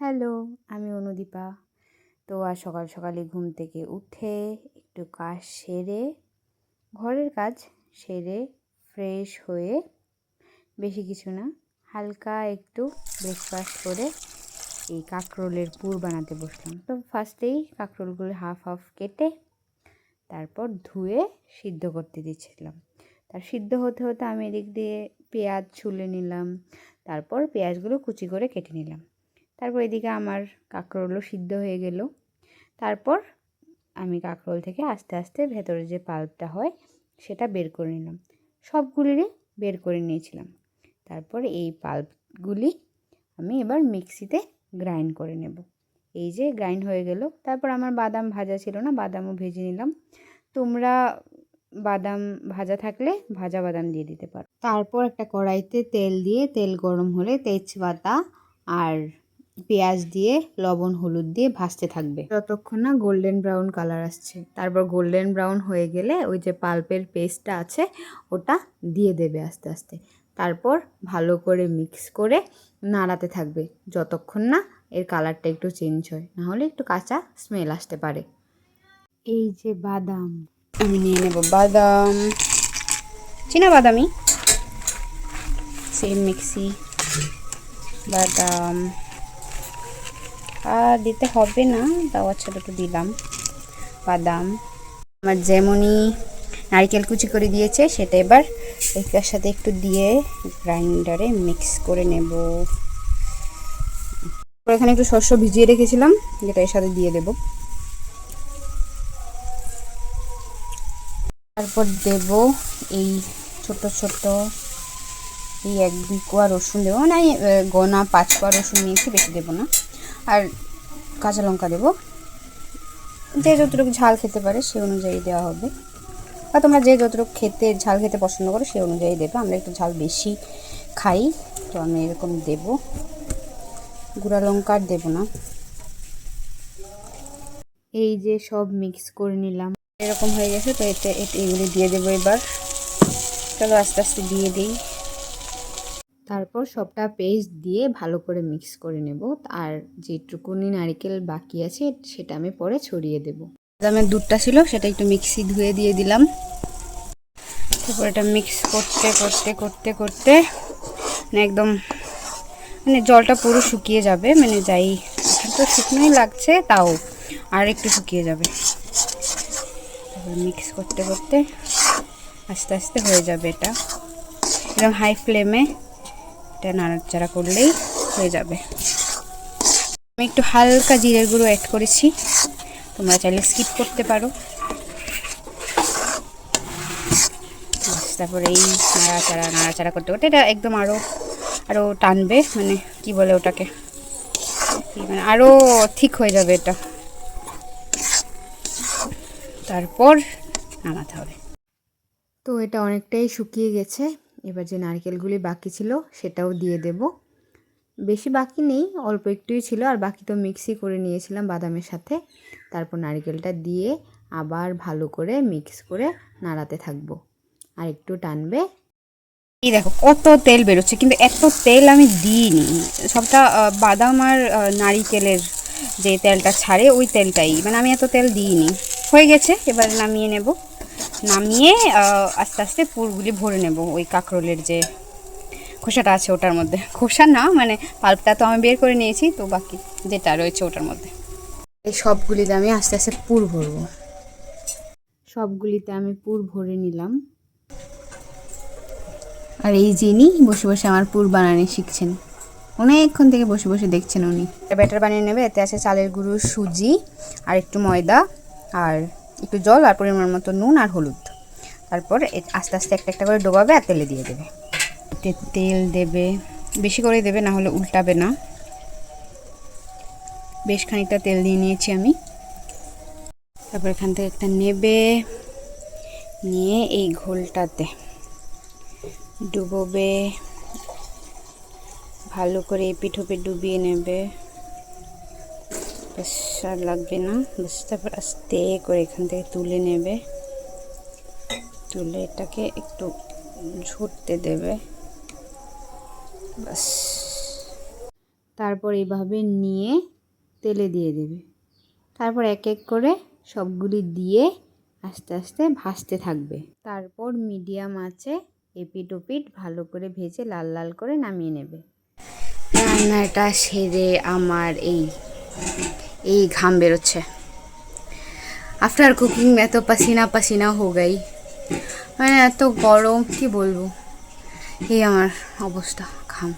Hello, আমি অনুদীপা। তো আজ সকাল সকালে ঘুম থেকে উঠে একটু কাজ সেরে, ঘরের কাজ সেরে ফ্রেশ হয়ে, বেশি কিছু না, হালকা একটু ব্রেকফাস্ট করে এই কাঁকরোলের পুর বানাতে বসলাম। তো ফার্স্টেই কাঁকরোলগুলো হাফ হাফ কেটে তারপর ধুয়ে সিদ্ধ করতে দিচ্ছিলাম। তার সিদ্ধ হতে হতে আমি এদিক দিয়ে পেঁয়াজ ছুলে নিলাম, তারপর পেঁয়াজগুলো কুচি করে কেটে নিলাম। তারপর এদিকে আমার কাঁকরোলও সিদ্ধ হয়ে গেল। তারপর আমি কাঁকরোল থেকে আস্তে আস্তে ভেতরে যে পাল্পটা হয় সেটা বের করে নিলাম, সবগুলিরই বের করে নিয়েছিলাম। তারপর এই পাল্পগুলি আমি এবার মিক্সিতে গ্রাইন্ড করে নেব। এই যে গ্রাইন্ড হয়ে গেল। তারপর আমার বাদাম ভাজা ছিল না, বাদামও ভেজে নিলাম। তোমরা বাদাম ভাজা থাকলে ভাজা বাদাম দিয়ে দিতে পারো। তারপর একটা কড়াইতে তেল দিয়ে, তেল গরম হলে তেজপাতা আর পেঁয়াজ দিয়ে লবণ হলুদ দিয়ে ভাজতে থাকবে যতক্ষণ না গোল্ডেন ব্রাউন কালার আসছে। তারপর গোল্ডেন ব্রাউন হয়ে গেলে ওই যে পাল্পের পেস্টটা আছে ওটা দিয়ে দেবে আস্তে আস্তে। তারপর ভালো করে মিক্স করে নাড়াতে থাকবে যতক্ষণ না এর কালারটা একটু চেঞ্জ হয়, নাহলে একটু কাঁচা স্মেল আসতে পারে। এই যে বাদাম, আমি নিয়ে নেব বাদাম, চীনা বাদামি, সেম মিক্সি বাদাম আর দিতে হবে না, দেওয়ার ছোটো তো দিলাম। বাদাম আমার যেমনই নারকেল কুচি করে দিয়েছে সেটা এবার এটার সাথে একটু দিয়ে গ্রাইন্ডারে মিক্স করে নেব। এখানে একটু শস্য ভিজিয়ে রেখেছিলাম, যেটা এর সাথে দিয়ে দেব। তারপর দেব এই ছোট ছোট এই 1-2 কোয়া রসুন দেবো, মানে আমি গোনা 5 কোয়া রসুন নিয়েছি, বেশি দেবো না। আর কাঁচা লঙ্কা দেবো, যে যতটুকু ঝাল খেতে পারে সে অনুযায়ী দেওয়া হবে, বা তোমরা যে যতটুকু ঝাল খেতে পছন্দ করো সে অনুযায়ী দেবে। আমরা একটু ঝাল বেশি খাই, তো আমি এরকম দেব। গুঁড়া লঙ্কা আর দেবো না। এই যে সব মিক্স করে নিলাম, এরকম হয়ে গেছে। তো এগুলি দিয়ে দেবো এবার। চলো আস্তে আস্তে দিয়ে দিই। তারপর সবটা পেস্ট দিয়ে ভালো করে মিক্স করে নেব। আর যেটুকুনি নারকেল বাকি আছে সেটা আমি পরে ছড়িয়ে দেব। বাদামের দুধটা ছিল সেটা একটু মিক্সি ধুয়ে দিয়ে দিলাম। তারপর এটা মিক্স করতে করতে করতে করতে একদম মানে জলটা পুরো শুকিয়ে যাবে, মানে যাই তো শুকনোই লাগছে, তাও আর একটু শুকিয়ে যাবে। তারপর মিক্স করতে করতে আস্তে আস্তে হয়ে যাবে। এটা একদম হাই ফ্লেমে এটা নাড়াচাড়া করলেই হয়ে যাবে। আমি একটু হালকা জিরের গুঁড়ো অ্যাড করেছি, তোমরা চাইলে স্কিপ করতে পারো। তারপরে এই নাড়াচাড়া করতে করতে এটা একদম আরও টানবে, মানে কি বলে ওটাকে, মানে আরও ঠিক হয়ে যাবে এটা। তারপর নামাতে হবে। তো এটা অনেকটাই শুকিয়ে গেছে। এবার যে নারকেলগুলি বাকি ছিল সেটাও দিয়ে দেব। বেশি বাকি নেই, অল্প একটুই ছিল, আর বাকি তো মিক্সই করে নিয়েছিলাম বাদামের সাথে। তারপর নারকেলটা দিয়ে আবার ভালো করে মিক্স করে নাড়াতে থাকবো, আর একটু টানবে। এই দেখো কত তেল বেরোচ্ছে, কিন্তু এত তেল আমি দিইনি। সবটা বাদাম আর নারিকেলের যে তেলটা ছাড়ে ওই তেলটাই, মানে আমি এত তেল দিইনি। হয়ে গেছে, এবার নামিয়ে নেব। নামিয়ে আস্তে আস্তে পুরগুলি ভরে নেব ওই কাঁকরোলের যে খোসাটা আছে ওটার মধ্যে। খোসা না, মানে পাল্পটা তো আমি বের করে নিয়েছি, তো বাকি যেটা রয়েছে ওটার মধ্যে। এই সবগুলিতে আমি আস্তে আস্তে পুর ভরবো। সবগুলিতে আমি পুর ভরে নিলাম। আর এই যিনি বসে বসে আমার পুর বানানো শিখছেন, অনেকক্ষণ থেকে বসে বসে দেখছেন উনি। ব্যাটার বানিয়ে নেবে। এতে আছে চালের গুঁড়ো, সুজি আর একটু ময়দা আর একটু জল আর পরিমাণ মতো নুন আর হলুদ। তারপর আস্তে আস্তে একটা একটা করে ডোবাবে আর তেলে দিয়ে দেবে। তেল দেবে, বেশি করে দেবে, না হলে উল্টাবে না। বেশ খানিকটা তেল দিয়ে নিয়েছি আমি। তারপর এখান থেকে একটা নেবে, নিয়ে এই ঘোলটাতে ডুবোবে, ভালো করে এপিঠ ওপিঠ ডুবিয়ে নেবে। বেশ আর লাগবে না, বেশ। তারপর আস্তে করে এখান থেকে তুলে নেবে, তুলে এটাকে একটু ঝরতে দেবে, বাস। তারপর এইভাবে নিয়ে তেলে দিয়ে দেবে। তারপর এক এক করে সবগুলি দিয়ে আস্তে আস্তে ভাজতে থাকবে। তারপর মিডিয়াম আঁচে এপিট ওপিট ভালো করে ভেজে লাল লাল করে নামিয়ে নেবে। রান্নাটা সেরে আমার এই ঘাম বেরোচ্ছে। আফটার কুকিং এত পাসিনা পাসিনা হো গাই, মানে এত গরম কি বলবো, এই আমার অবস্থা, ঘাম।